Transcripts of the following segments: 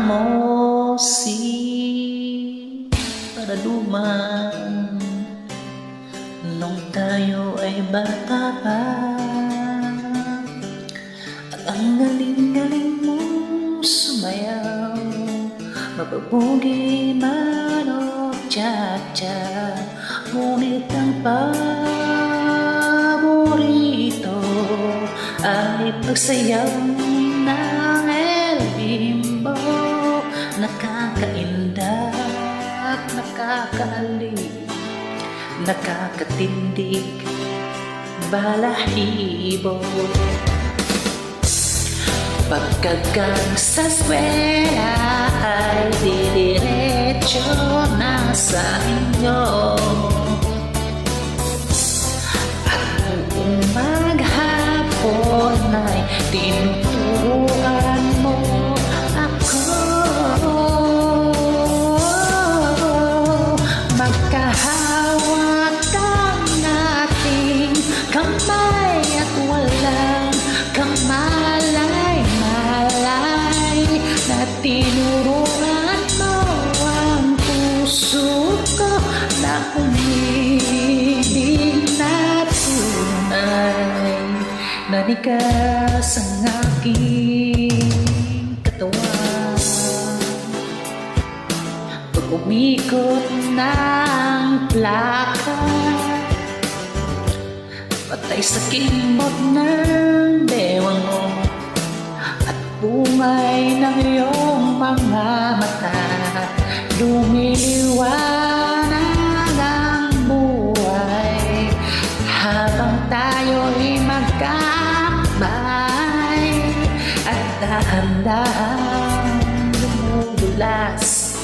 mo si Paraduman nung tayo ay bata pa, at ang galing-galing mong sumayaw, mapabugi man o cha-cha. Ngunit ang paborito ay pagsayaw ng El Bimbo. Nakakainda at nakakaaliw, nakakatindig, balahibo. Pagkagang sa eskwela ay didiretso na sa inyo, at kung maghapon ay tinuturuan mo ako. Magkahawak ang ating kamay at walang kamalay-malay, na tinuruan mo ang puso ko na umibig na tunay. Nanigas ang aking katawan pag umikot ng plaka, patay sa kimbot ng bewang mo at bungay ng iyong mga mata. Lumiliwanag ang buhay habang tayo'y magkakabay, at dahan-dahan lumudulas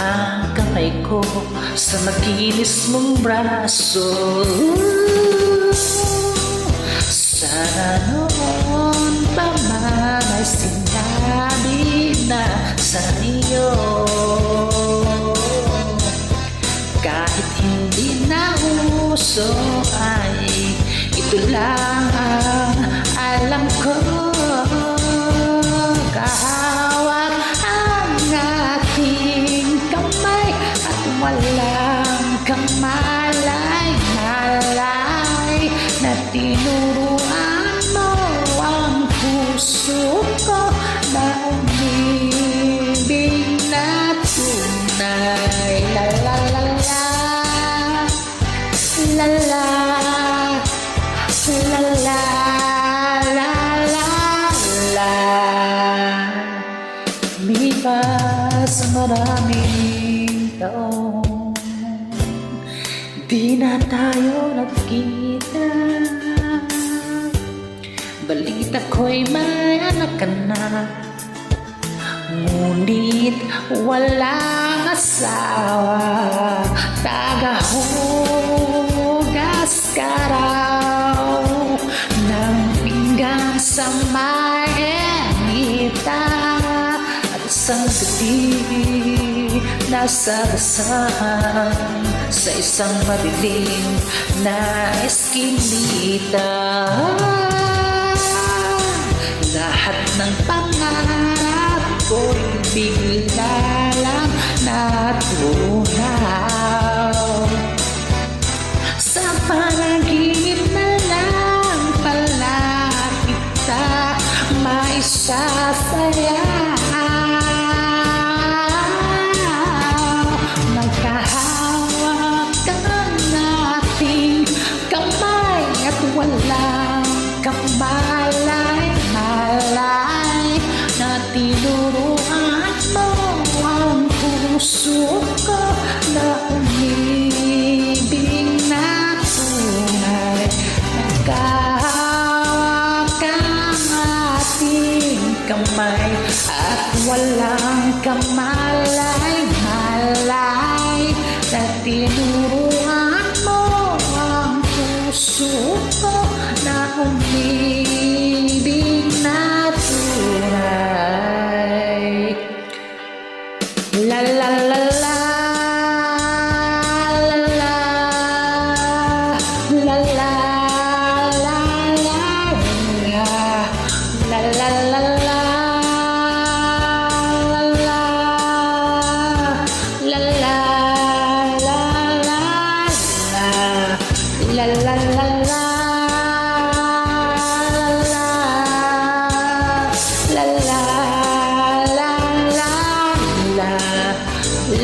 ang kamay ko sa makinis mong braso. Sana noon pa man ay sinabi na sa iyo, kahit hindi na uso ay ito lang ang alam ko. Kahawak ang ating kamay at walang kamalay-malay, na tinuruan mo ang puso ko na umibig na tunay. La la la la, la la, la la, la la la. Lumipas maraming taon, di na tayo nagkita. Balita ko'y may anak ka na, ngunit walang asawa. Tagahugas ka raw ng pinggan sa may ermita, at isang gabi nasa basahan sa isang madilim na eskinita. Lahat ng pangarap ko'y bigla lang natunaw. Sa panaginip na lang pala kita maisasayaw. Magkahawak ang ating kamay at walang kamalay-malay, na tinuruan mo ang puso ko na umibig na tunay. Magkahawak ang ating kamay at walang kamalay-malay, na tinuruan mo ang puso ko na umibig na tunay. La la la la, la la, la la, la la, la la la la, la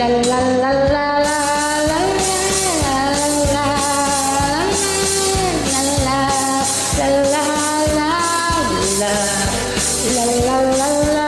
La la la la la la la la la la la la la la la la la